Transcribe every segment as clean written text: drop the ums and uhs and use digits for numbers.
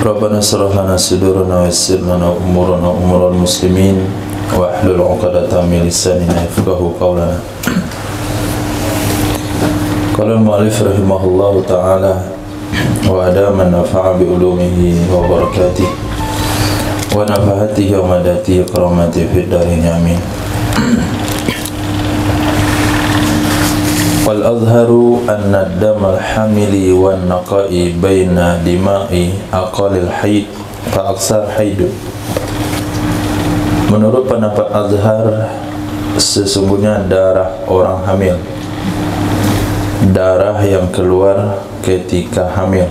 Rabbana shrah lana sudurana wa yassir lana umurana umural muslimin wa hlul 'uqdatam min lisanina yafqahu qawlana. Qala al-mu'allif rahimahullahu ta'ala wa adama nafa'a bi ulumihi wa barakatihi wa nafahatihi wa madatihi karamati fid darin amin. Wal azharu anna ad-damal hamili wan naqai baina dima'i aqalil haid fa aksar haidu. Menurut pendapat azhar, sesungguhnya darah orang hamil, darah yang keluar ketika hamil,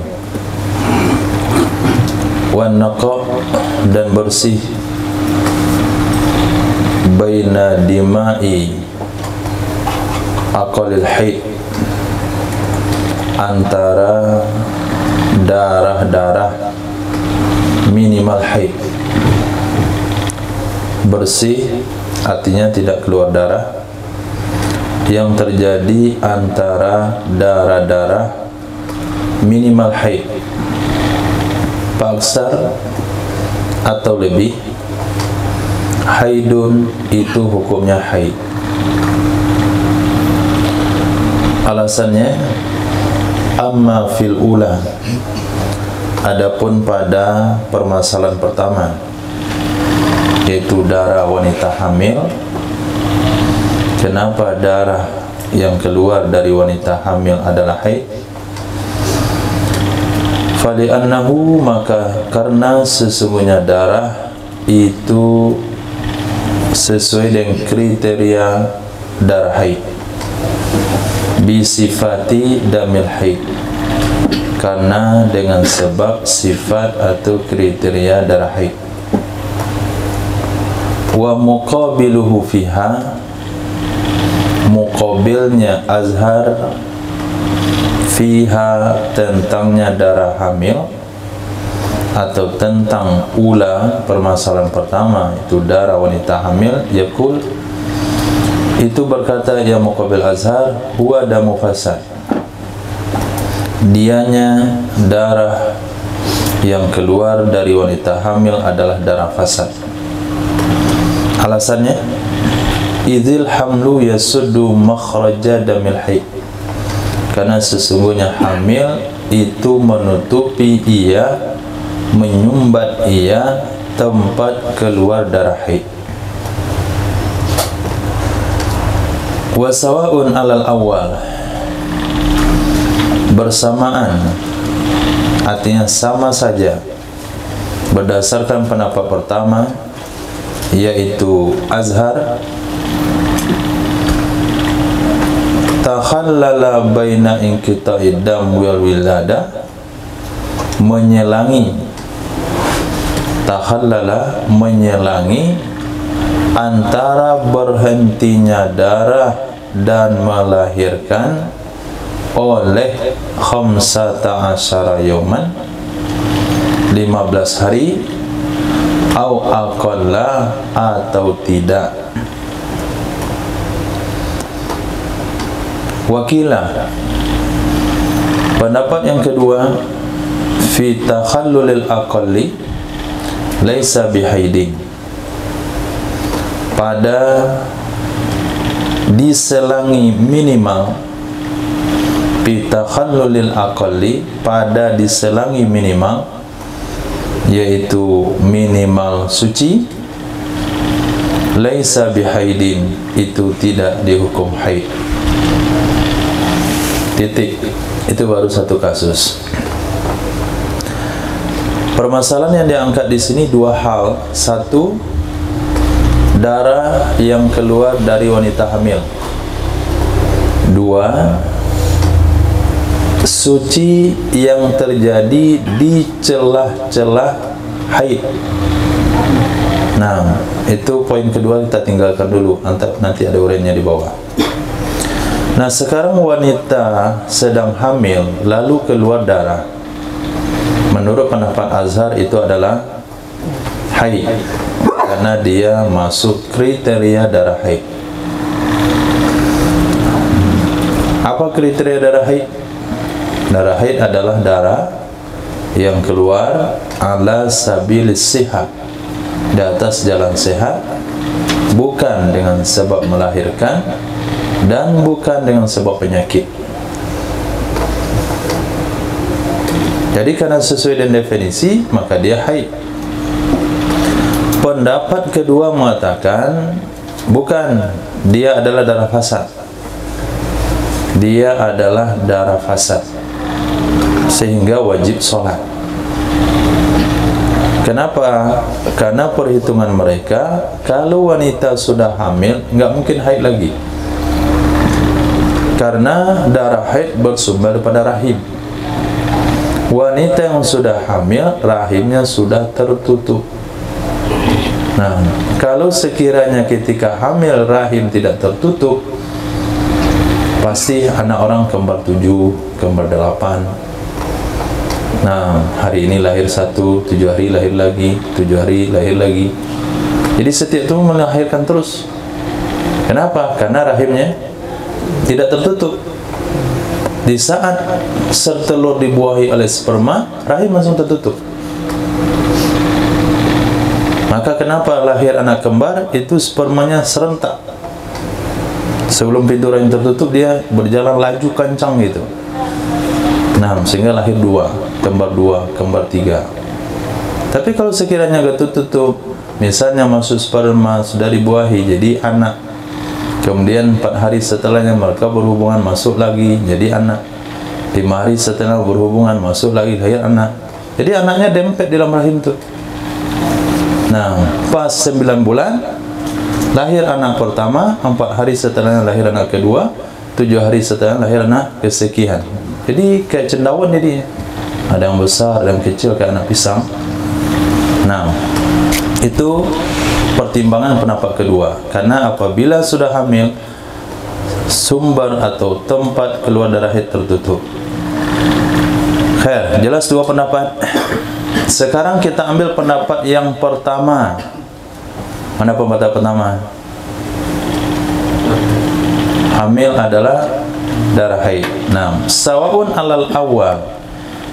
wan naqa dan bersih, baina dima'i aqalil haid antara darah-darah minimal haid. Bersih artinya tidak keluar darah yang terjadi antara darah-darah minimal haid, paksar atau lebih. Haidun itu hukumnya haid. Alasannya, amma fil ula, adapun pada permasalahan pertama, yaitu darah wanita hamil. Kenapa darah yang keluar dari wanita hamil adalah haid? Fali'annahu, maka karena sesungguhnya darah itu sesuai dengan kriteria darah haid, bisifati damil haid, karena dengan sebab sifat atau kriteria darah haid. Wa muqabiluhu fiha, muqabilnya azhar, fiha tentangnya darah hamil atau tentang ula permasalahan pertama, itu darah wanita hamil, yaqul itu berkata ya muqabil azhar, huwa damu fasad, dianya darah yang keluar dari wanita hamil adalah darah fasad. Alasannya, idzil hamlu yasuddu makhraja damil haid, karena sesungguhnya hamil itu menutupi ia, menyumbat ia tempat keluar darah haid. Wasawa'un alal awal, bersamaan artinya sama saja berdasarkan pendapat pertama, yaitu azhar, takhallala baina inqita'id dam wal wilada, menyelangi, takhallala menyelangi antara berhentinya darah dan melahirkan oleh khamsata asyara yawman, 15 hari, au aqalla atau tidak. Wakilah, pendapat yang kedua, fi takhallulil aqalli laisa bihaidin, pada diselangi minimal, bitakhallulil aqalli, pada diselangi minimal, yaitu minimal suci, laisa bihaidin, itu tidak dihukum haid. Titik. Itu baru satu kasus. Permasalahan yang diangkat di sini dua hal. Satu, darah yang keluar dari wanita hamil. Dua, suci yang terjadi di celah-celah haid. Nah, itu poin kedua, kita tinggalkan dulu, nanti ada uraiannya di bawah. Nah, sekarang wanita sedang hamil lalu keluar darah. Menurut pendapat azhar itu adalah haid, karena dia masuk kriteria darah haid. Apa kriteria darah haid? Darah haid adalah darah yang keluar ala sabilis sihat, di atas jalan sehat, bukan dengan sebab melahirkan dan bukan dengan sebab penyakit. Jadi karena sesuai dengan definisi, maka dia haid. Pendapat kedua mengatakan bukan, dia adalah darah fasad. Dia adalah darah fasad, sehingga wajib sholat. Kenapa? Karena perhitungan mereka, kalau wanita sudah hamil, nggak mungkin haid lagi. Karena darah haid bersumber pada rahim. Wanita yang sudah hamil, rahimnya sudah tertutup. Nah, kalau sekiranya ketika hamil rahim tidak tertutup, pasti anak orang kembar 7, kembar 8. Nah, hari ini lahir 1, 7 hari lahir lagi, 7 hari lahir lagi. Jadi setiap itu melahirkan terus. Kenapa? Karena rahimnya tidak tertutup. Di saat telur dibuahi oleh sperma, rahim langsung tertutup. Maka kenapa lahir anak kembar itu spermanya serentak. Sebelum pintu rahim tertutup, dia berjalan laju kencang gitu. Nah, sehingga lahir 2, kembar 2, kembar 3. Tapi kalau sekiranya gak tertutup, misalnya masuk sperma sudah dibuahi jadi anak, kemudian 4 hari setelahnya mereka berhubungan, masuk lagi jadi anak, 5 hari setelah berhubungan masuk lagi lahir anak. Jadi anaknya dempet di dalam rahim tuh. Nah, pas 9 bulan lahir anak pertama, 4 hari setelahnya lahir anak kedua, 7 hari setelahnya lahir anak kesekian. Jadi kayak cendawan jadinya. Ada yang besar, ada yang kecil kayak anak pisang. Nah, itu pertimbangan pendapat kedua. Karena apabila sudah hamil, sumber atau tempat keluar darah haid tertutup. Khair, jelas dua pendapat. Sekarang kita ambil pendapat yang pertama. Mana pendapat pertama? Hamil adalah darah haid. Nah, sawaun alal awal.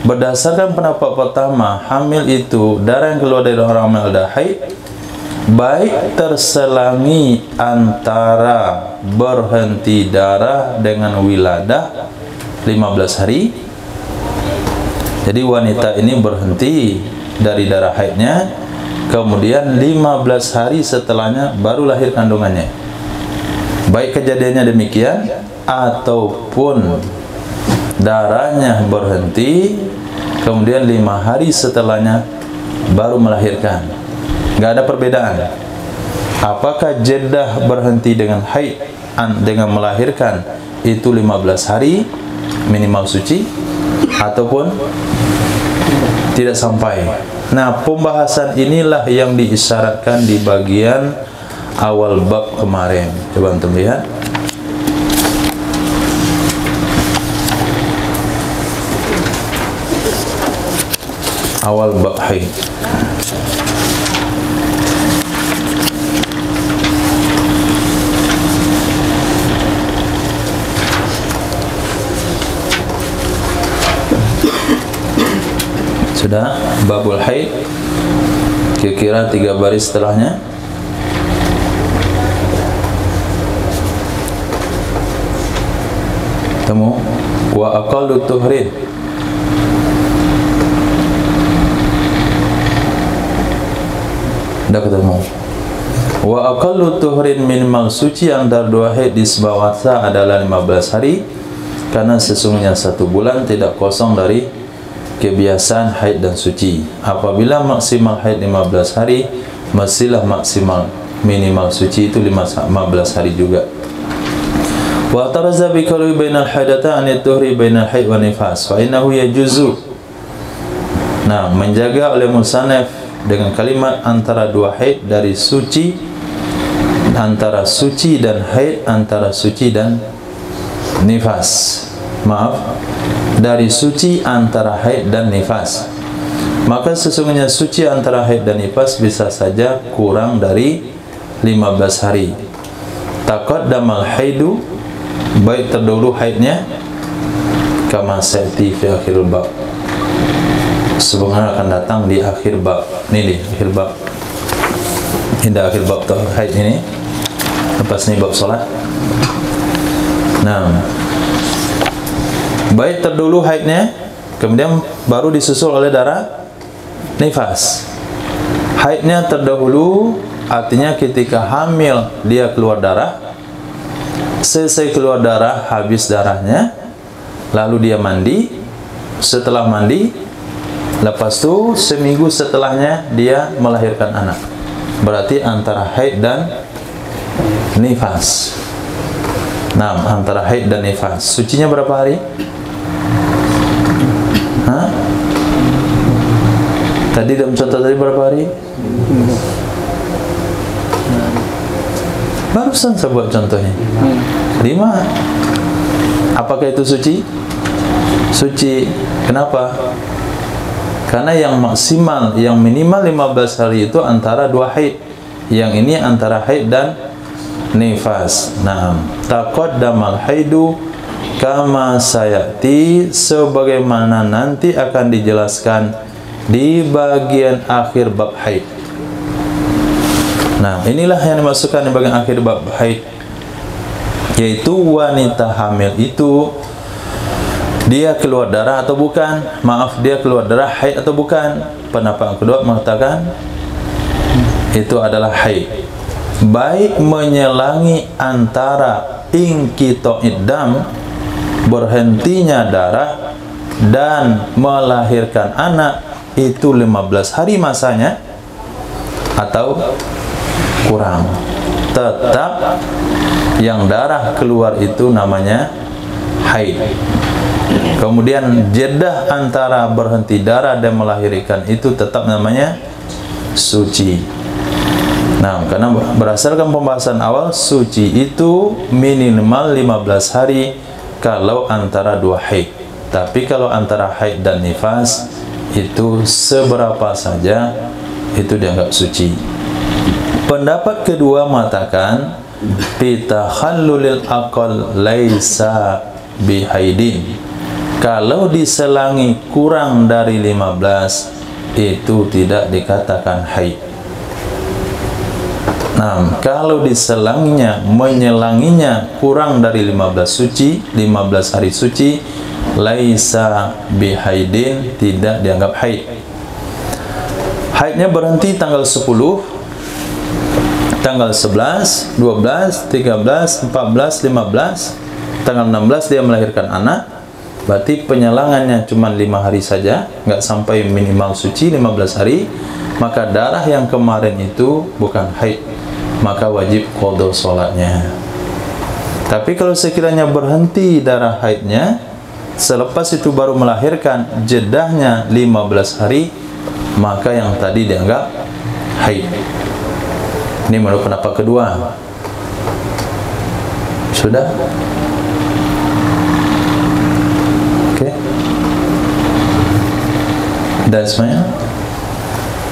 Berdasarkan pendapat pertama, hamil itu darah yang keluar dari orang hamil adalah haid, baik terselangi antara berhenti darah dengan wiladah 15 hari. Jadi wanita ini berhenti dari darah haidnya, kemudian 15 hari setelahnya baru lahir kandungannya. Baik kejadiannya demikian, ataupun darahnya berhenti, kemudian 5 hari setelahnya baru melahirkan. Nggak ada perbedaan. Apakah jeda berhenti dengan haid dengan melahirkan itu 15 hari minimal suci, ataupun tidak sampai. Nah, pembahasan inilah yang diisyaratkan di bagian awal bab kemarin. Coba antum lihat. Awal bab haid. Sudah babul haid, kira-kira 3 baris setelahnya. Temu wa aqallu tuhrin. Dah ketemu. Wa aqallu tuhrin minimal suci antara 2 haid di sebuah wasa adalah 15 hari, karena sesungguhnya 1 bulan tidak kosong dari kebiasaan haid dan suci. Apabila maksimal haid 15 hari, mestilah maksimal minimal suci itu 15 hari juga. Wa taraza bi qalbi bainal haidata an tuhri bainal haid wa nifas fa innahu yajuzu. Nah, menjaga oleh musannaf dengan kalimat antara 2 haid dari suci, antara suci dan haid, antara suci dan nifas. Maaf, dari suci antara haid dan nifas. Maka sesungguhnya suci antara haid dan nifas bisa saja kurang dari 15 hari. Taqaddamal haidu, baik terdahulu haidnya, kama sa'ti fi akhirul bab. sebenarnya akan datang di akhir bab ini, di akhir bab, hingga akhir bab haid ini, lepas ini bab solat. Nah, baik terdahulu haidnya, kemudian baru disusul oleh darah nifas. Haidnya terdahulu artinya ketika hamil dia keluar darah, selesai keluar darah, habis darahnya, lalu dia mandi. Setelah mandi, lepas itu seminggu setelahnya dia melahirkan anak. Berarti antara haid dan nifas. Nah, antara haid dan nifas. Sucinya berapa hari? Hah? Tadi dalam contoh tadi berapa hari? Barusan saya buat contohnya 5. Apakah itu suci? Suci. Kenapa? Karena yang maksimal, yang minimal 15 hari itu antara 2 haid. Yang ini antara haid dan nifas. Nah, taqaddamal haidu kama sayati, sebagaimana nanti akan dijelaskan di bagian akhir bab haid. Nah, inilah yang dimasukkan di bagian akhir bab haid, yaitu wanita hamil itu dia keluar darah atau bukan? Maaf, dia keluar darah haid atau bukan? Pendapat kedua mengatakan itu adalah haid. Baik menyelangi antara inqita'id dam, berhentinya darah, dan melahirkan anak, itu 15 hari masanya atau kurang, tetap yang darah keluar itu namanya haid. Kemudian jedah antara berhenti darah dan melahirkan itu tetap namanya suci. Nah, karena berdasarkan pembahasan awal, suci itu minimal 15 hari kalau antara 2 haid. Tapi kalau antara haid dan nifas itu seberapa saja itu dianggap suci. Pendapat kedua mengatakan bitakhallulil aqal laisa bihaidin. Kalau diselangi kurang dari 15 itu tidak dikatakan haid. Nah, kalau diselanginya, menyelanginya kurang dari 15 suci, 15 hari suci, laisa bihaidin, tidak dianggap haid. Haidnya berhenti tanggal 10, tanggal 11, 12, 13, 14, 15, tanggal 16 dia melahirkan anak. Berarti penyelangannya cuma 5 hari saja, nggak sampai minimal suci 15 hari. Maka darah yang kemarin itu bukan haid, maka wajib qada sholatnya. Tapi kalau sekiranya berhenti darah haidnya, selepas itu baru melahirkan, jedahnya 15 hari, maka yang tadi dianggap haid. Ini menurut pendapat kedua. Sudah? Oke. Dan semuanya?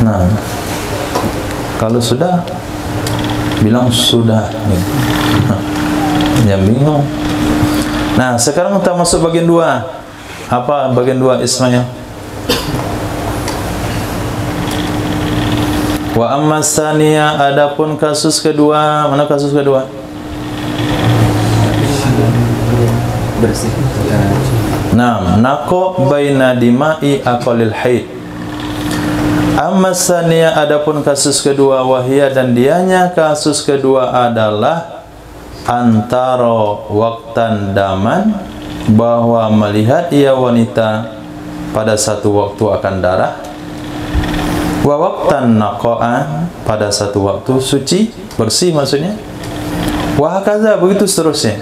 Nah, kalau sudah, bilang sudah. Jangan bingung. Nah, sekarang kita masuk bagian 2. Apa bagian 2, Ismail? Wa amma tsaniya, adapun kasus kedua. Mana kasus kedua? Bersih. Nah, naqo baina dima'i aqalil haid. Amma tsaniya, adapun kasus kedua, wahia, dan dianya kasus kedua adalah antara waktan daman, bahwa melihat ia wanita pada satu waktu akan darah, wa waktan naqa'an, pada satu waktu suci, bersih maksudnya, wa hakaza, begitu seterusnya.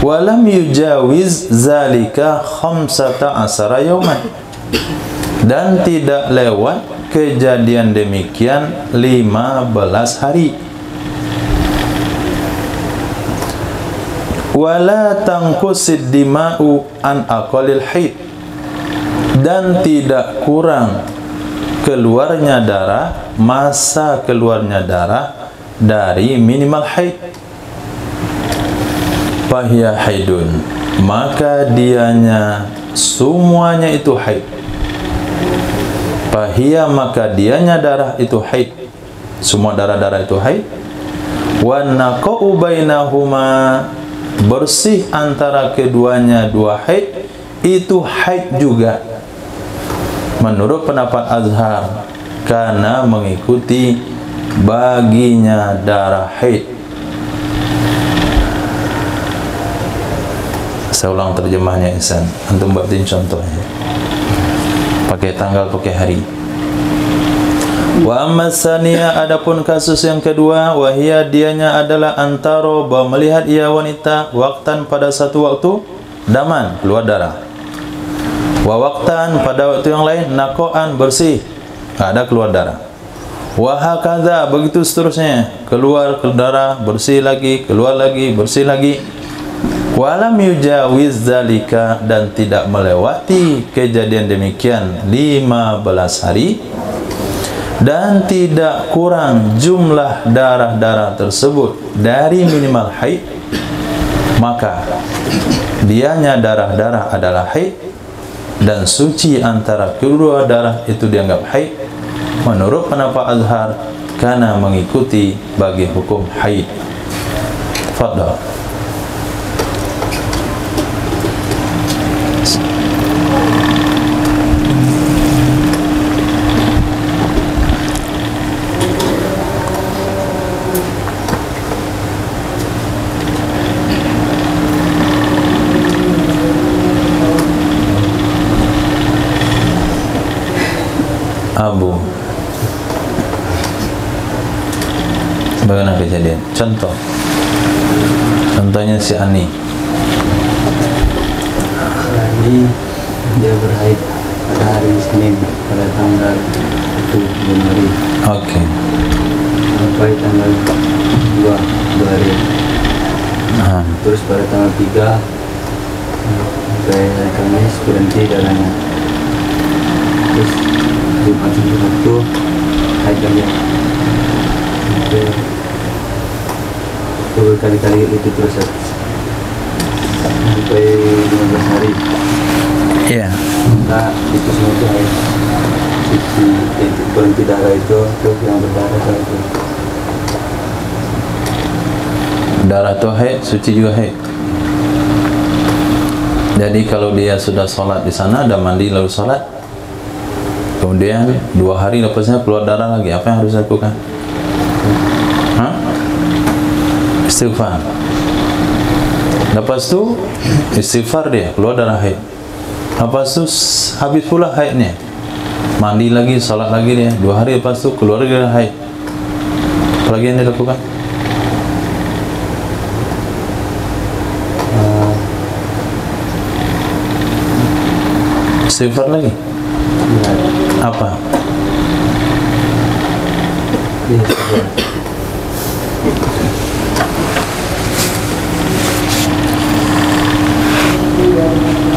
Walam yujawiz zalika 15 yauman, dan tidak lewat kejadian demikian 15 hari. Wala tanqusid dima'u an aqalil haid, dan tidak kurang keluarnya darah, masa keluarnya darah dari minimal haid. fahiya haidun, maka dianya semuanya itu haid. Fahiya, maka dianya darah itu haid, semua darah-darah itu haid. Wa naqa'u bainahuma, bersih antara keduanya dua haid itu haid juga menurut pendapat Azhar, karena mengikuti baginya darah haid. Saya ulang terjemahnya Ihsan, antum buatin contohnya pakai tanggal, pakai hari. Wa amma tsaniya, adapun kasus yang kedua, wahia dianya adalah antara bahwa melihat ia wanita waktan pada satu waktu daman, keluar darah, wa waktan pada waktu yang lain naqoan, bersih, ada keluar darah, wa hakadha, begitu seterusnya, keluar darah, bersih lagi, keluar lagi, bersih lagi. Walam yujawiz zalika, dan tidak melewati kejadian demikian 15 hari, dan tidak kurang jumlah darah-darah tersebut dari minimal haid, maka dianya darah-darah adalah haid, dan suci antara kedua darah itu dianggap haid menurut pendapat Azhar, karena mengikuti bagi hukum haid. Fadhal. Abu, bagaimana kejadian? Contohnya si Ani. Ani dia berhaid pada hari Senin pada tanggal 1 Januari. Oke. Sampai tanggal 2 hari. Terus pada tanggal 3 sampai hari Kamis berhenti darahnya. Terus Jumat sampai Sabtu haid lagi. Berkali-kali itu terus sampai 15 hari. Iya. Nah, itu semua itu haid. Itu berhenti darah itu, terus yang berdarah itu. Darah itu haid, suci juga haid. Jadi kalau dia sudah sholat di sana, ada mandi lalu sholat, kemudian 2 hari lepasnya keluar darah lagi, apa yang harus dilakukan? Istighfar. Lepas tu istighfar, dia keluar darah haid. Lepas tu habis pula haidnya, mandi lagi, sholat lagi dia 2 hari, lepas tu keluar darah haid. Apa lagi yang dilakukan? Istighfar lagi. Apa?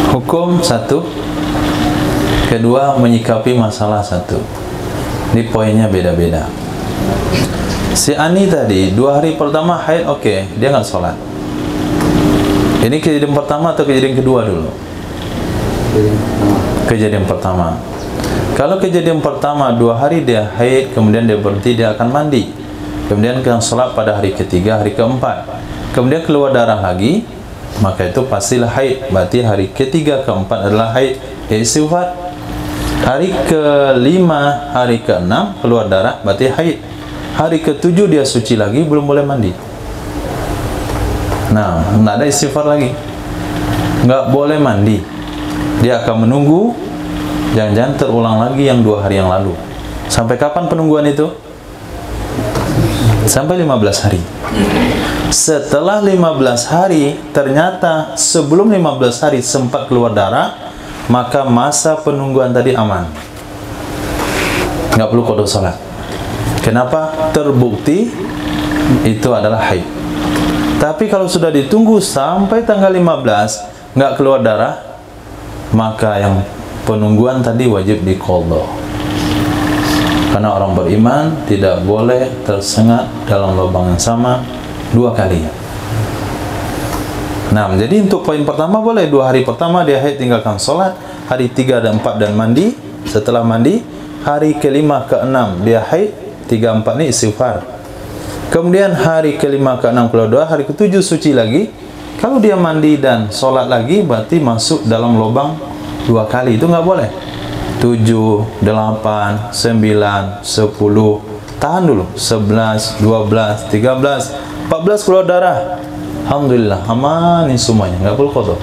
Hukum satu, kedua menyikapi masalah satu. Ini poinnya beda-beda. Si Ani tadi 2 hari pertama haid, oke, dia nggak sholat. Ini kejadian pertama atau kejadian kedua dulu? Kejadian pertama. Kalau kejadian pertama 2 hari dia haid, kemudian dia berhenti, dia akan mandi, kemudian akan sholat pada hari ketiga, hari keempat, kemudian keluar darah lagi, maka itu pastilah haid. Berarti hari ketiga, keempat adalah haid, istighfar. Hari kelima, hari keenam keluar darah, berarti haid. Hari ketujuh dia suci lagi, belum boleh mandi. Nah, nggak ada istighfar lagi, nggak boleh mandi. Dia akan menunggu, jangan-jangan terulang lagi yang 2 hari yang lalu. Sampai kapan penungguan itu? Sampai 15 hari. Setelah 15 hari, ternyata sebelum 15 hari sempat keluar darah, maka masa penungguan tadi aman, nggak perlu qada salat. Kenapa? Terbukti itu adalah haid. Tapi kalau sudah ditunggu sampai tanggal 15 nggak keluar darah, maka yang penungguan tadi wajib diqadha. Karena orang beriman tidak boleh tersengat dalam lubang yang sama 2 kali. Nah, jadi untuk poin pertama boleh 2 hari pertama dia haid tinggalkan solat, hari 3 dan 4 dan mandi, setelah mandi hari ke-5 ke-6 dia haid, 3 4 ni istighfar. Kemudian hari ke-5 ke-6 keluar 2, hari ke-7 suci lagi. Kalau dia mandi dan solat lagi berarti masuk dalam lubang 2 kali, itu nggak boleh. 7, 8, 9, 10, tahan dulu, 11, 12, 13, 14 keluar darah. Alhamdulillah, aman ini semuanya, nggak perlu qada.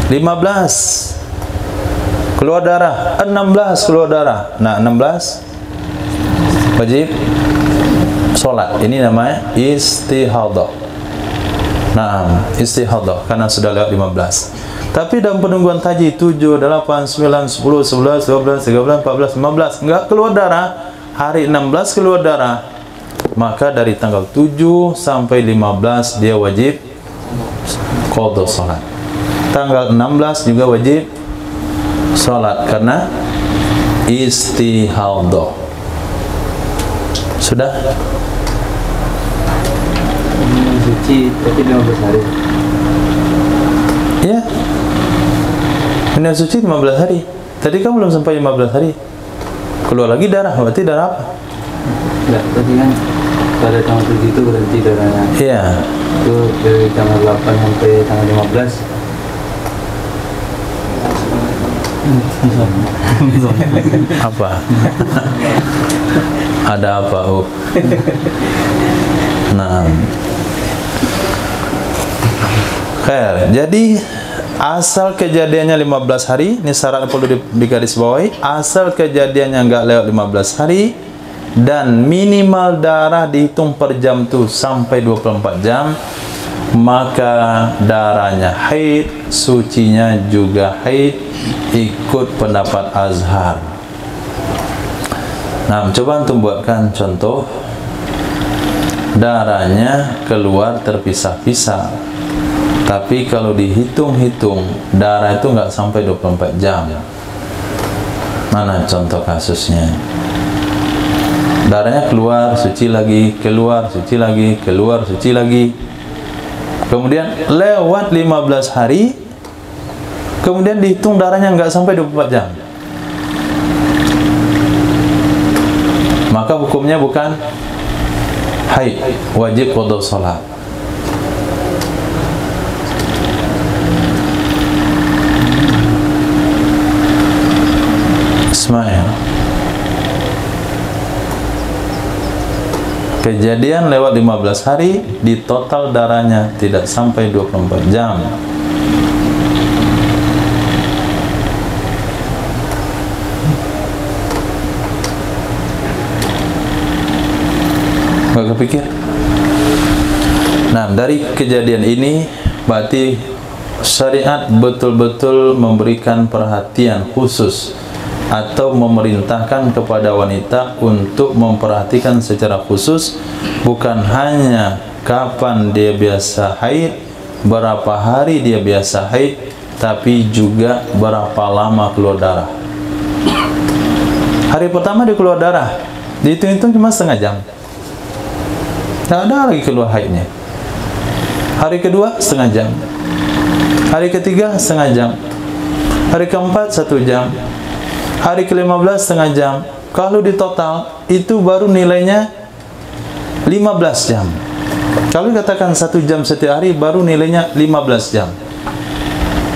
15 keluar darah, 16 keluar darah. Nah, 16 wajib solat. Ini namanya istihadah. Nah, istihadah karena sudah lewat 15. Tapi dalam penungguan taji 7, 8, 9, 10, 11, 12, 13, 14, 15 enggak keluar darah, hari 16 keluar darah, maka dari tanggal 7 sampai 15 dia wajib qada salat. Tanggal 16 juga wajib salat karena istihadah. Sudah? Suci tapi 15 hari. Ya. Ini suci 15 hari. Tadi kamu belum sampai 15 hari. Keluar lagi darah, berarti darah apa? Enggak, tadi kan pada tanggal 7 itu berhenti darahnya. Iya. Itu dari tanggal 8 sampai tanggal 15. Apa? Ada apa? Nah. Khair. Jadi asal kejadiannya 15 hari, ini syarat perlu digarisbawahi, asal kejadiannya enggak lewat 15 hari dan minimal darah dihitung per jam tuh sampai 24 jam, maka darahnya haid, sucinya juga haid, ikut pendapat Azhar. Nah, coba untuk buatkan contoh. Darahnya keluar terpisah-pisah, tapi kalau dihitung-hitung darah itu nggak sampai 24 jam. Mana contoh kasusnya? Darahnya keluar, suci lagi, keluar, suci lagi, keluar, suci lagi. Kemudian lewat 15 hari, kemudian dihitung darahnya nggak sampai 24 jam. Maka hukumnya bukan haid, wajib qada salat. Ismail, kejadian lewat 15 hari, di total darahnya tidak sampai 24 jam. Nggak kepikir? Nah, dari kejadian ini berarti syariat betul-betul memberikan perhatian khusus atau memerintahkan kepada wanita untuk memperhatikan secara khusus, bukan hanya kapan dia biasa haid, berapa hari dia biasa haid, tapi juga berapa lama keluar darah. Hari pertama dia keluar darah, dihitung-hitung cuma setengah jam, tak ada lagi keluar haidnya. Hari kedua setengah jam, hari ketiga setengah jam, hari keempat 1 jam, hari ke-15 setengah jam. Kalau di total itu baru nilainya 15 jam. Kalau dikatakan 1 jam setiap hari baru nilainya 15 jam,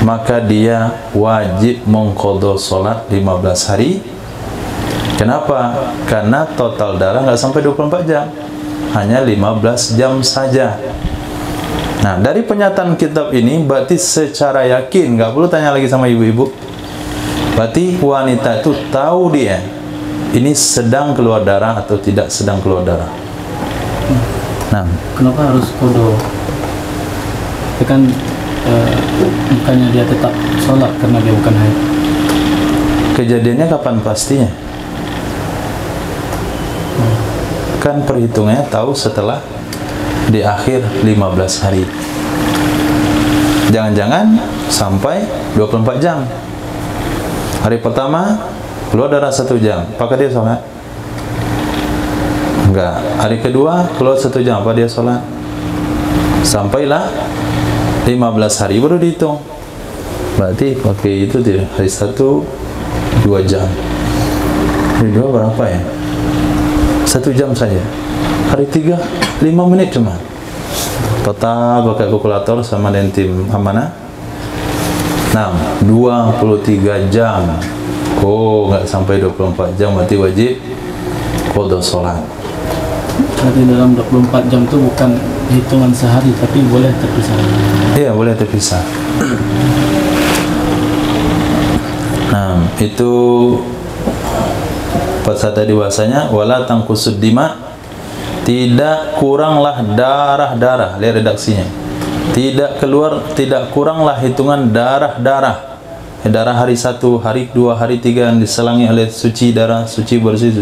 maka dia wajib mengqadha salat 15 hari. Kenapa? Karena total darah nggak sampai 24 jam, hanya 15 jam saja. Nah, dari pernyataan kitab ini berarti secara yakin, nggak perlu tanya lagi sama ibu-ibu, berarti wanita itu tahu dia ini sedang keluar darah atau tidak sedang keluar darah. Nah, Kenapa harus qada? Itu kan bukannya dia tetap sholat karena dia bukan haid. kejadiannya kapan pastinya? Kan perhitungannya tahu setelah di akhir 15 hari. Jangan-jangan sampai 24 jam. Hari pertama keluar darah 1 jam, apakah dia sholat? Enggak. Hari kedua keluar 1 jam, apa dia sholat? Sampailah 15 hari baru dihitung. Berarti pakai itu tidak, hari 1 2 jam, hari 2 berapa ya, 1 jam saja, hari 3 5 menit cuma. Total pakai kalkulator sama dengan tim amanah 23 jam. Oh, nggak sampai 24 jam, berarti wajib qada sholat. Berarti dalam 24 jam itu bukan hitungan sehari, tapi boleh terpisah. Iya, boleh terpisah. Nah, itu pasal tadi bahasanya wala tangkusud dima, tidak kuranglah darah-darah. Lihat redaksinya, tidak kuranglah hitungan darah-darah. Darah hari 1, hari 2, hari 3 yang diselangi oleh suci darah, suci bersih,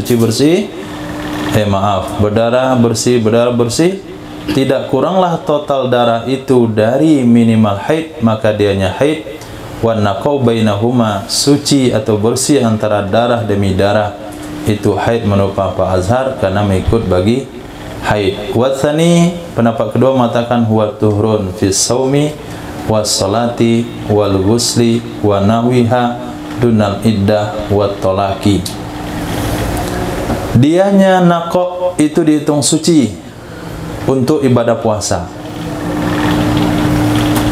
berdarah bersih, tidak kuranglah total darah itu dari minimal haid, maka dianya haid. Wan naqau bainahuma, suci atau bersih antara darah demi darah, itu haid menurut Pak Azhar karena mengikut bagi haid. Watsani, pendapat kedua mengatakan huwa tuhrun fi shaumi was salati wal ghusli wa nawiha dunal iddah wat talaqi. Dianya naqo itu dihitung suci untuk ibadah puasa.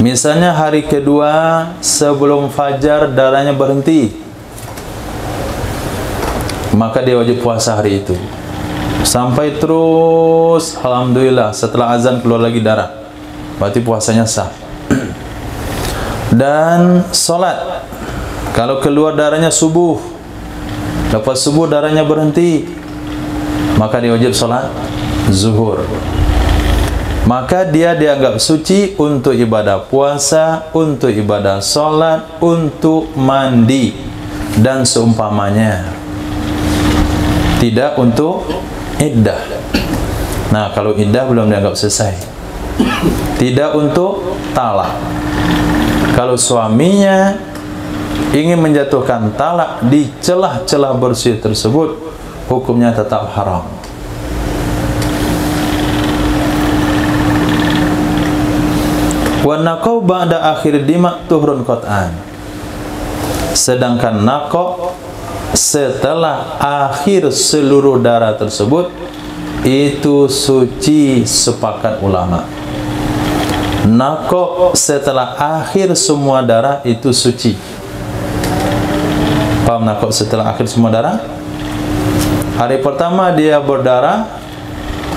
Misalnya hari kedua sebelum fajar darahnya berhenti, maka dia wajib puasa hari itu sampai terus, alhamdulillah, setelah azan keluar lagi darah, berarti puasanya sah. Dan sholat, kalau keluar darahnya subuh, lepas subuh darahnya berhenti, maka dia wajib sholat zuhur. Maka dia dianggap suci untuk ibadah puasa, untuk ibadah sholat, untuk mandi dan seumpamanya, tidak untuk iddah. Nah, kalau iddah belum dianggap selesai. Tidak untuk talak. Kalau suaminya ingin menjatuhkan talak di celah-celah bersih tersebut, hukumnya tetap haram. Wa naqau ba'da akhir dima tuhrun qat'an. Sedangkan naqau setelah akhir seluruh darah tersebut itu suci, sepakat ulama. Naqau setelah akhir semua darah itu suci. Paham naqau setelah akhir semua darah? Hari pertama dia berdarah,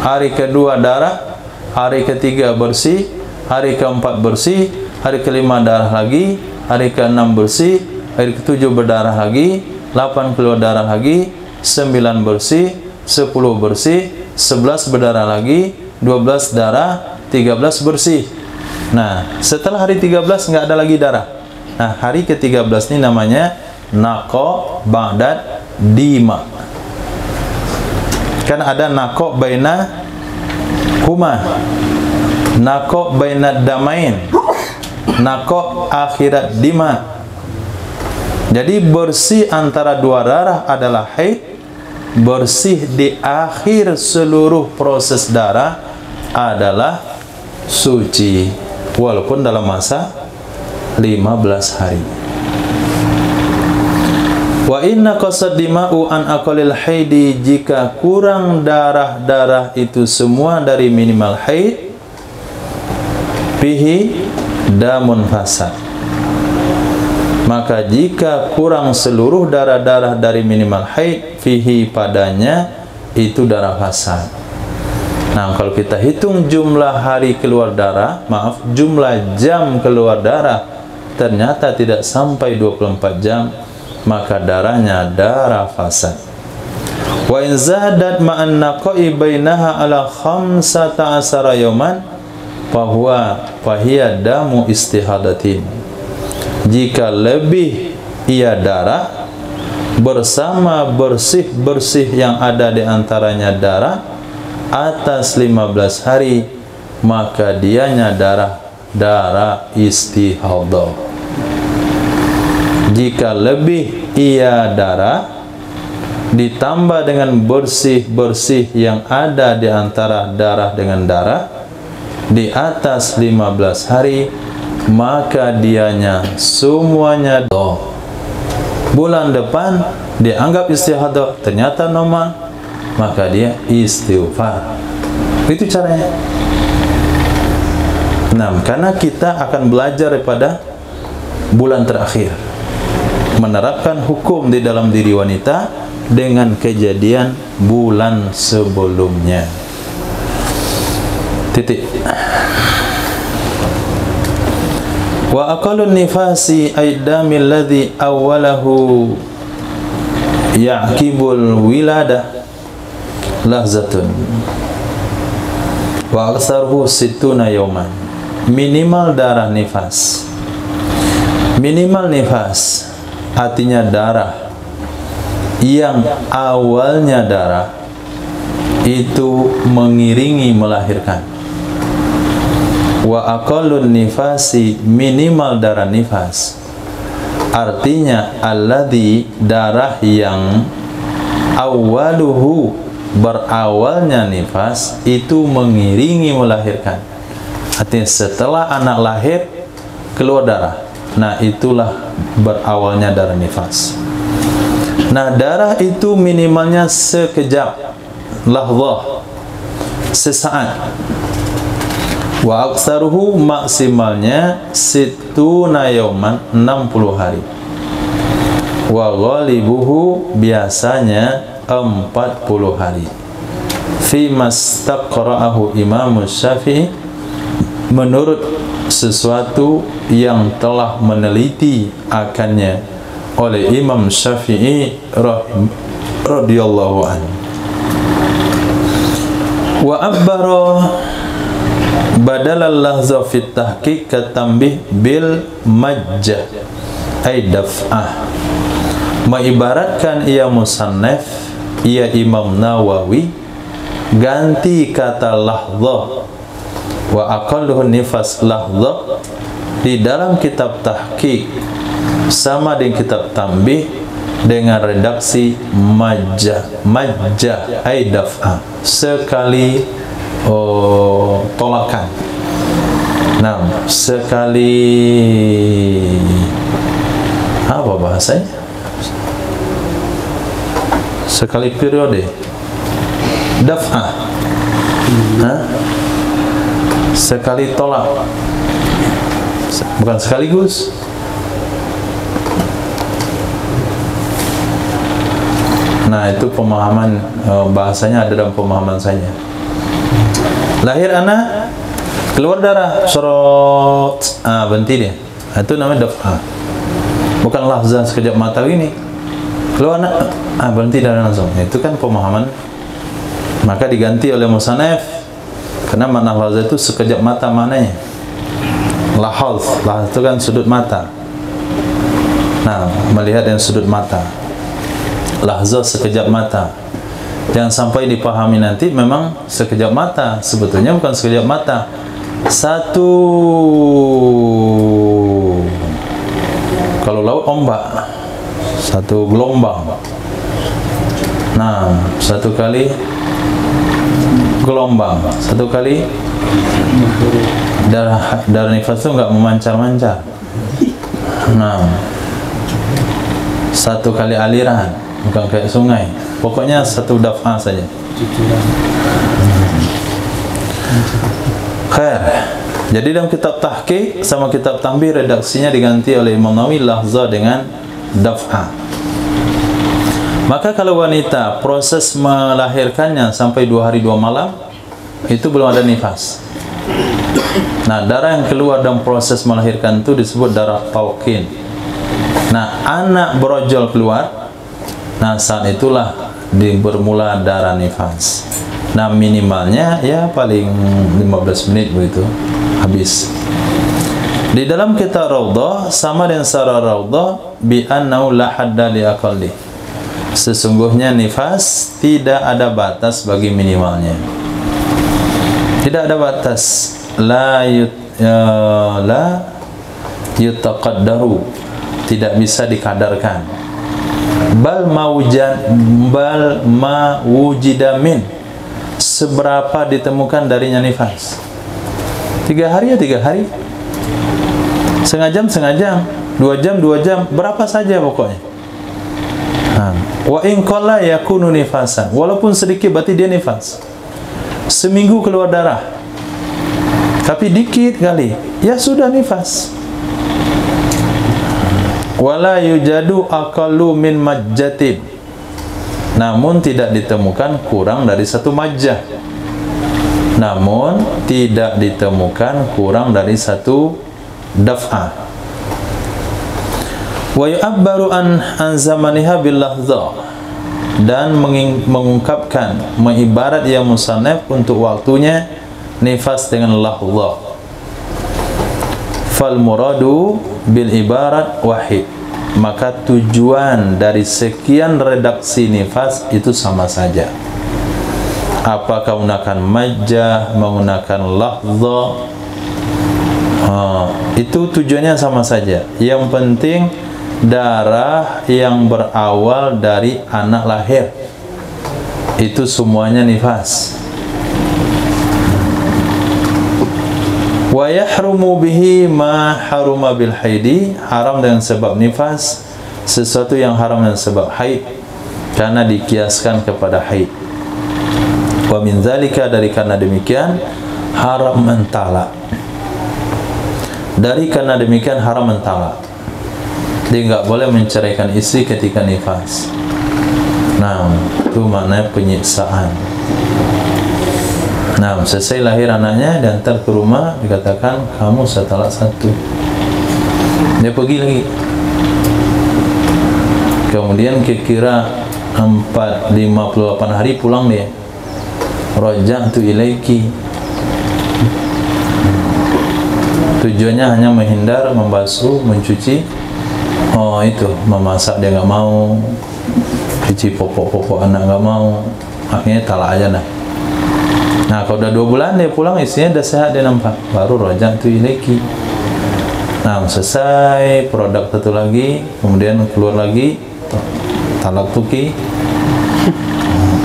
hari kedua darah, hari ketiga bersih, hari keempat bersih, hari kelima darah lagi, hari keenam bersih, hari ketujuh berdarah lagi, 8 keluar darah lagi, 9 bersih, 10 bersih, 11 berdarah lagi, 12 darah, 13 bersih. Nah, setelah hari 13 nggak ada lagi darah. Nah, hari ke-13 ini namanya naqo ba'dad dima. Kan ada naqo baina huma, naqo bainad damain, naqo akhirat dima. Jadi bersih antara dua darah adalah haid, bersih di akhir seluruh proses darah adalah suci, walaupun dalam masa 15 hari. Wa inna qasad dima'u an aqalil haidi, jika kurang darah-darah itu semua dari minimal haid, fihi damun fasad. Maka jika kurang seluruh darah-darah dari minimal haid, fihi padanya itu darah fasad. Nah, kalau kita hitung jumlah hari keluar darah, jumlah jam keluar darah, ternyata tidak sampai 24 jam, maka darahnya darah fasad. Wa in zadat ma'an naqai bainaha ala 15 yawman fahiya damu istihadatin. Jika lebih ia darah bersama bersih-bersih yang ada di antaranya darah atas 15 hari, maka dianya darah istihadah. Jika lebih ia darah ditambah dengan bersih-bersih yang ada di antara darah dengan darah di atas 15 hari, maka dianya semuanya bulan depan dianggap istihadah, ternyata normal, maka dia istighfar. Itu caranya. Nah, karena kita akan belajar daripada bulan terakhir, menerapkan hukum di dalam diri wanita dengan kejadian bulan sebelumnya. Titik. Wa aqallun nifasi aidamil ladzi awwalahu ya'qibul wilada lahzatun wa aktsaruhu sittuna yawman. Minimal darah nifas. Minimal nifas artinya darah yang awalnya darah itu mengiringi melahirkan. Wa aqallun nifasi, minimal darah nifas artinya alladzi, darah yang awaluhu, berawalnya nifas itu mengiringi melahirkan. Artinya setelah anak lahir keluar darah, nah itulah berawalnya darah nifas. Nah, darah itu minimalnya sekejap, lahzah, sesaat. Wa aktsaruhu, maksimalnya situna yauman, 60 hari. Wa ghalibuhu, biasanya 40 hari. Fi mastaqra'ahu Imam Syafi'i, menurut sesuatu yang telah meneliti akannya oleh Imam Syafi'i radhiyallahu anhu. Wa abbara badalal lahza fit tahqiq katambih bil majjah ay daf'ah. Mengibaratkan ia musannaf, ia Imam Nawawi, ganti kata lahza wa aqalluhu nifas lahza di dalam kitab tahqiq sama dengan kitab tambih dengan redaksi majjah. Majjah ay daf'ah, sekali tolakan. Nah, sekali apa bahasanya? Sekali periode. Daf'ah. Sekali tolak. Bukan sekaligus. Nah, itu pemahaman bahasanya ada dalam pemahaman saya. Lahir anak, keluar darah, sorot, berhenti dia. Itu namanya daf'ah. Bukan lahzah sekejap mata ini. Keluar anak, berhenti darah langsung. Itu kan pemahaman. Maka diganti oleh musannaf, karena makna lahzah itu sekejap mata maknanya. Lahaz, lahaz itu kan sudut mata. Nah, melihat yang sudut mata. Lahzah sekejap mata. Jangan sampai dipahami nanti memang sekejap mata, sebetulnya bukan sekejap mata. Satu, kalau laut ombak, satu gelombang. Nah, satu kali gelombang, satu kali darah nifas itu nggak memancar-mancar. Nah, satu kali aliran, bukan kayak sungai. Pokoknya satu daf'ah saja. Khair. Jadi dalam kitab tahqiq sama kitab tambih redaksinya diganti oleh Imam Nawawi lahzah dengan daf'ah. Maka kalau wanita proses melahirkannya sampai 2 hari 2 malam itu belum ada nifas. Nah, darah yang keluar dalam proses melahirkan itu disebut darah talqin. Nah, anak brojol keluar, nah saat itulah bermula darah nifas. Nah, minimalnya ya paling 15 menit begitu habis. Di dalam kitab Raudhah sama dengan Sarah Raudhah bi annahu la hadda li aqalli. Sesungguhnya nifas tidak ada batas bagi minimalnya. Tidak ada batas. La yutaqaddaru, tidak bisa dikadarkan. Bal ma wujida min, seberapa ditemukan darinya nifas. 3 hari ya 3 hari. setengah jam, 2 jam, berapa saja pokoknya. Wa in qalla yakunu nifasan, walaupun sedikit berarti dia nifas. Seminggu keluar darah, tapi dikit kali, ya sudah nifas. Wala yujadu aqallu min majjatin, namun tidak ditemukan kurang dari 1 majjah. Namun tidak ditemukan kurang dari 1 daf'ah. Wa yu'abbaru an zamaniha bil lahza, dan mengungkapkan, mengibarat yang musannaf untuk waktunya nifas dengan lahza. Fal muradu bil ibarat wahid, maka tujuan dari sekian redaksi nifas itu sama saja. Apakah menggunakan majjah, menggunakan lahza, itu tujuannya sama saja. Yang penting darah yang berawal dari anak lahir itu semuanya nifas. Wa yahrumu bihi ma haruma bil haidi, haram dengan sebab nifas sesuatu yang haram dengan sebab haid, karena dikiaskan kepada haid. Wa min dzalika, dari karena demikian haram mentalak. Dari karena demikian haram mentalak. Dia enggak boleh menceraikan istri ketika nifas. Nah, itu maknanya penyiksaan. Nah, selesai lahir anaknya, diantar ke rumah, dikatakan kamu saya talak 1. Dia pergi lagi. Kemudian kira-kira 58 hari pulang dia. Raja'tu ilaiki. Tujuannya hanya menghindar, membasuh, mencuci. Itu memasak dia nggak mau, cuci popok-popok anak nggak mau, akhirnya talak aja dah. Nah, kalau udah 2 bulan dia pulang, istrinya udah sehat, dia nampak, baru raja'tu ilaiki. Nah, selesai produk satu lagi, kemudian keluar lagi, talak tuki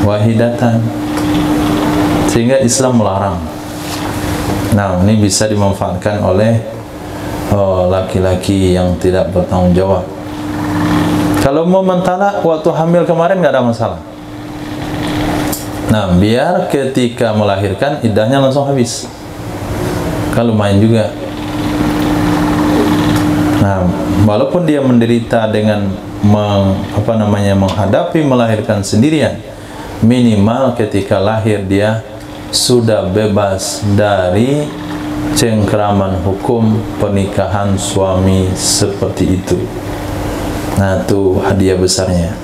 wahidatan, sehingga Islam melarang. Nah, ini bisa dimanfaatkan oleh laki-laki yang tidak bertanggung jawab. Kalau mau mentalak waktu hamil kemarin nggak ada masalah. Nah, biar ketika melahirkan iddahnya langsung habis. Kan lumayan juga. Nah, walaupun dia menderita dengan menghadapi melahirkan sendirian, minimal ketika lahir dia sudah bebas dari cengkraman hukum pernikahan suami seperti itu. Nah, itu hadiah besarnya.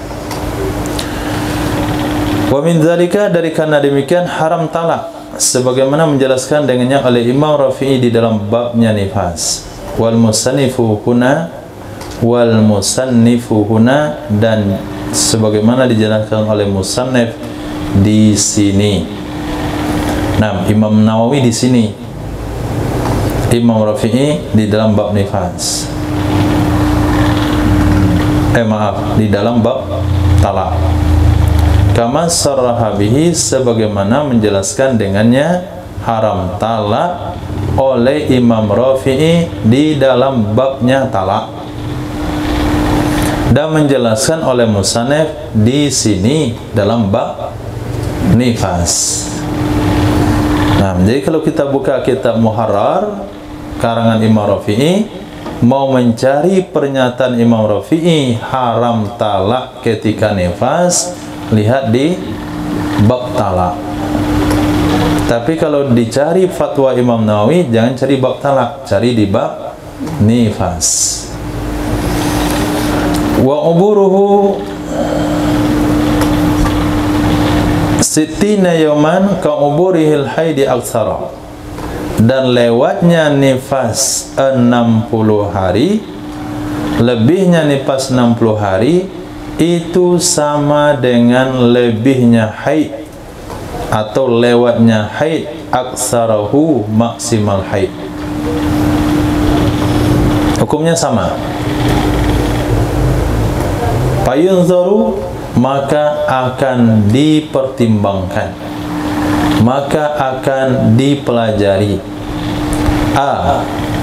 Wa min dzalika, dari karena demikian haram talak, sebagaimana menjelaskan dengannya oleh Imam Rafi'i di dalam babnya nifas. Wal musannifu huna, dan sebagaimana dijelaskan oleh musannif di sini. Nah, Imam Nawawi di sini, Imam Rafi'i di dalam bab nifas. Di dalam bab talak. Kama sarraha bihi, sebagaimana menjelaskan dengannya haram talak oleh Imam Rafi'i di dalam babnya talak, dan menjelaskan oleh musannif di sini dalam bab nifas. Nah, jadi kalau kita buka kitab Muharrar karangan Imam Rafi'i, mau mencari pernyataan Imam Rafi'i haram talak ketika nifas, lihat di bab talak. Tapi kalau dicari fatwa Imam Nawawi, jangan cari bab talak, cari di bab nifas. Wa uburuhu sittina yawman ka uburihil haidi aktsara, dan lewatnya nifas 60 hari, lebihnya nifas 60 hari itu sama dengan lebihnya haid atau lewatnya haid, aktsarahu maksimal haid. Hukumnya sama. Fayunzaru, maka akan dipertimbangkan, maka akan dipelajari. A,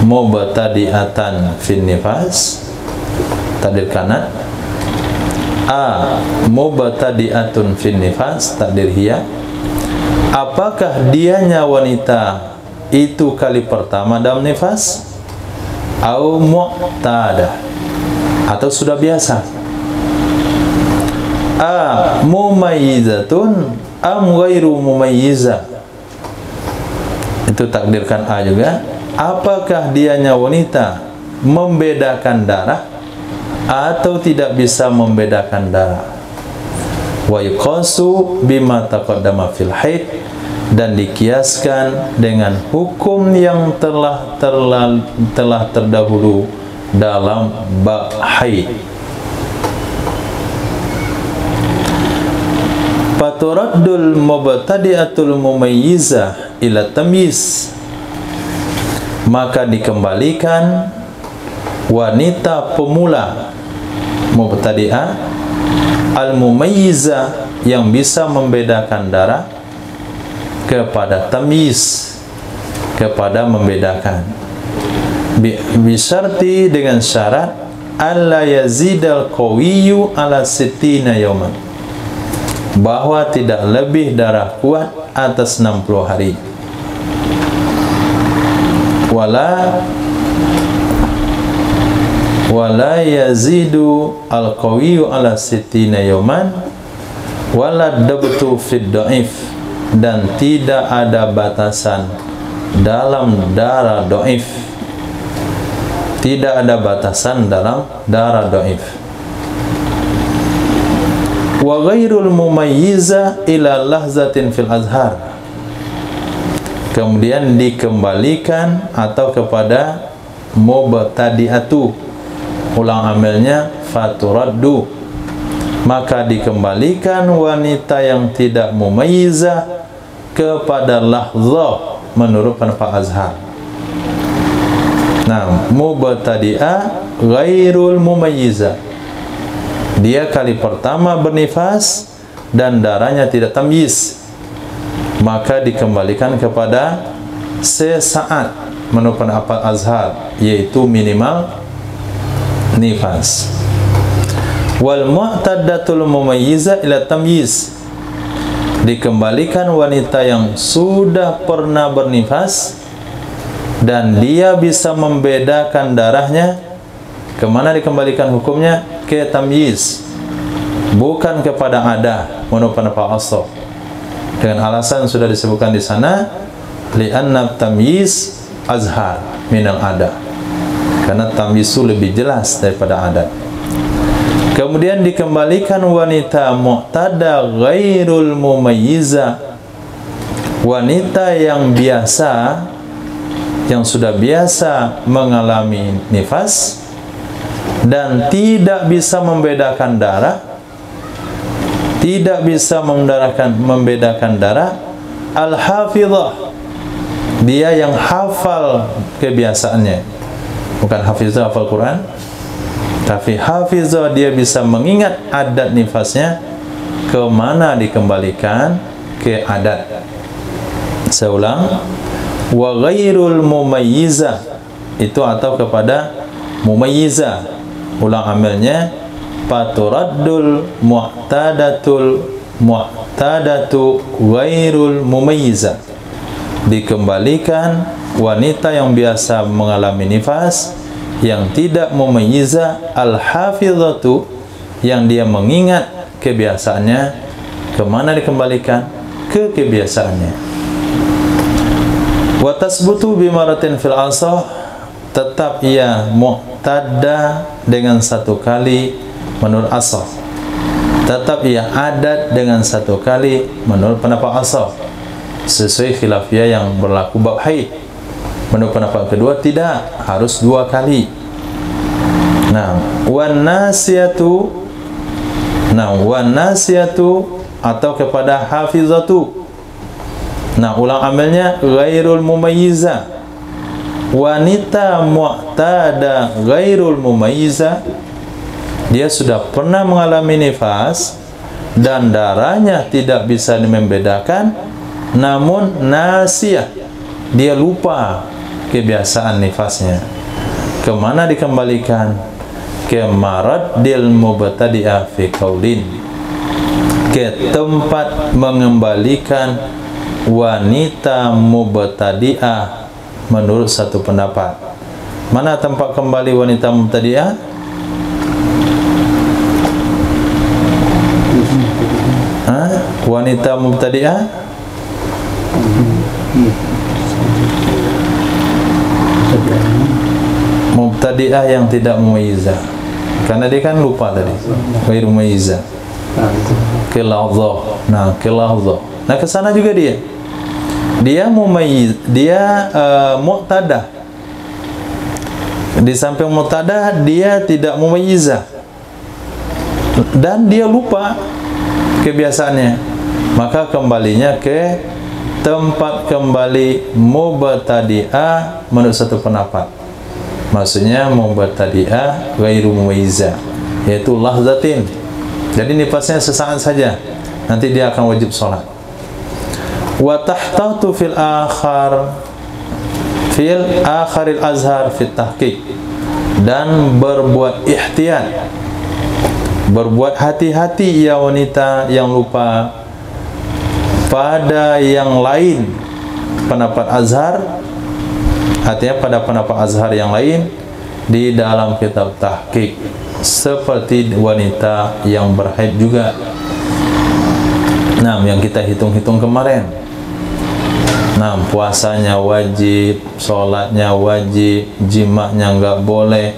mubtadi'atan fin nifas, takdir kanan. A mubtadi'atun fin nifas, takdir hiya. Apakah dianya wanita itu kali pertama dalam nifas? Au mu'tadah, atau sudah biasa. A mumayyizatun am ghairu mumayyiza, itu takdirkan A juga. Apakah dianya wanita membedakan darah atau tidak bisa membedakan darah? Wa yuqasu bima taqaddama fil haid, dan dikiaskan dengan hukum yang telah terdahulu dalam bab haid. Faturaddul mubtadi'atul mumayyizah ila tamyiz, maka dikembalikan wanita pemula mubtadi'ah al-mumayyizah yang bisa membedakan darah kepada tamyiz, kepada membedakan. Bisyarti, dengan syarat alla yazidal qawiyyu ala sittina yawman, bahwa tidak lebih darah kuat atas 60 hari. Wala yazidu al-qawiyyu ala sittina yawman wala dabtu fid dhaif, dan tidak ada batasan dalam darah dhaif. Tidak ada batasan dalam darah dhaif. Wa ghairul mumayyiza ila lahzatin fil azhar, kemudian dikembalikan atau kepada mubtadi'atu, ulang amalnya faturaddu, maka dikembalikan wanita yang tidak mumayyizah kepada lahzah menurut pendapat Azhar. Nah, mubtadi'ah ghairul mumayyizah, dia kali pertama bernifas dan darahnya tidak tamyiz, maka dikembalikan kepada sesaat menurut pendapat Azhar, yaitu minimal nifas. Wal mu'taddatul mumayyizah ila tamyiz, dikembalikan wanita yang sudah pernah bernifas dan dia bisa membedakan darahnya. Kemana dikembalikan hukumnya? Ke tamyiz, bukan kepada adah menurut pendapat Ashab, dengan alasan sudah disebutkan di sana, li'anna tamyiz azhar minal adah, karena tamyiz itu lebih jelas daripada adat. Kemudian dikembalikan wanita mu'tada ghairul mumayyiza, wanita yang biasa, yang sudah biasa mengalami nifas dan tidak bisa membedakan darah, tidak bisa membedakan darah. Al-hafizah, dia yang hafal kebiasaannya, bukan hafizah hafal Quran, tapi hafizah, dia bisa mengingat adat nifasnya. Kemana dikembalikan? Ke adat. Saya ulang, wa ghairul mumayyizah, itu atau kepada mumayyizah, ulang amalnya faturaddul mu'tadatu ghairul mumayyizah, dikembalikan wanita yang biasa mengalami nifas, yang tidak mumayyizah, al-hafizatu, yang dia mengingat kebiasaannya. Kemana dikembalikan? Ke kebiasaannya. Wa tasbutu bimaratin fil asah, tetap ia mu'tada dengan satu kali menurut asah, tetap ia adat dengan satu kali menurut pendapat asah, sesuai khilafiyah yang berlaku bab haid. Menurut pendapat kedua tidak, harus 2 kali. Nah, wan nasiyatu atau kepada hafizatu. Nah, ulang amalnya ghairul mumayyizah, wanita mu'tada ghairul mumayyizah, dia sudah pernah mengalami nifas dan darahnya tidak bisa membedakan, namun nasiyah, dia lupa kebiasaan nifasnya. Kemana dikembalikan? Ke maraddil mubtadi'ah fi qaulin, ke tempat mengembalikan wanita mubtadi'ah menurut satu pendapat. Mana tempat kembali wanita mubtadi'ah? Wanita mubtadi'ah mubtadi'ah yang tidak mumayyizah, karena dia kan lupa tadi, ghairu mumayyizah, kelahzah. Nah, kelahzah. Nah, ke sana juga dia mumayyiz, dia muqtadah. Di samping muqtadah dia tidak mumayyizah dan dia lupa kebiasaannya, maka kembalinya ke tempat kembali mubtadi'ah menurut satu pendapat. Maksudnya mubtadi'ah ghairu mumayyizah, yaitu lahzatin. Jadi nifasnya sesaat saja, nanti dia akan wajib sholat. Wa tahtatu fil akharil azhar fit tahqiq, dan berbuat ihtiyat, berbuat hati-hati ya wanita yang lupa pada yang lain pendapat azhar, artinya pada pendapat azhar yang lain di dalam kitab tahqiq, seperti wanita yang berhaid juga. Nah, yang kita hitung-hitung kemarin. Nah, puasanya wajib, sholatnya wajib, jimaknya enggak boleh.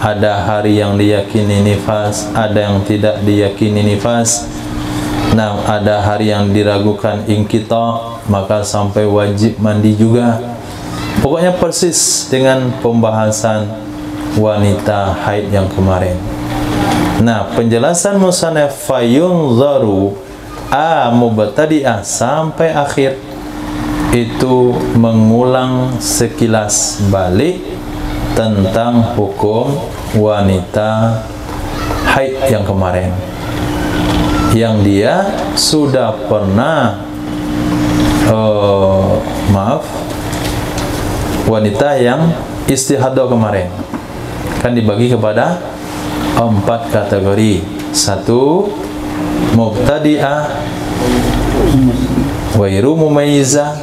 Ada hari yang diyakini nifas, ada yang tidak diyakini nifas. Nah, ada hari yang diragukan inqita, maka sampai wajib mandi juga. Pokoknya persis dengan pembahasan wanita haid yang kemarin. Nah, penjelasan musannaf fayunzaru mubtadi'ah sampai akhir itu mengulang sekilas balik tentang hukum wanita haid yang kemarin, yang dia sudah pernah wanita yang istihadah kemarin kan dibagi kepada 4 kategori. 1, mubtadi'ah ghairu mumayyizah,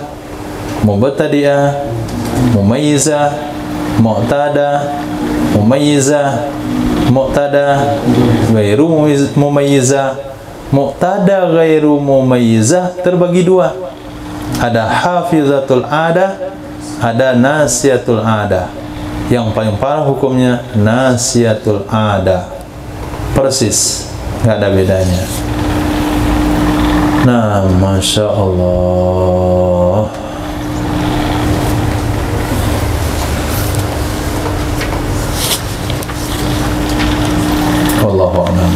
mubtadi'ah mumayyizah, mu'tada mumayyizah, mu'tada ghairu mumayyizah. Mu'tada ghairu mumayyizah terbagi 2. Ada hafizatul adah, ada nasiyatul adah. Yang paling parah hukumnya nasiyatul adah, persis, nggak ada bedanya. Nah, Masya Allah. Wallahu a'lam.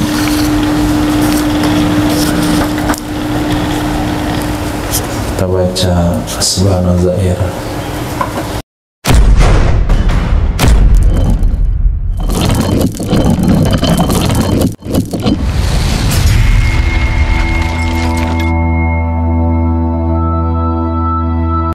Kita baca Asbahana Zair.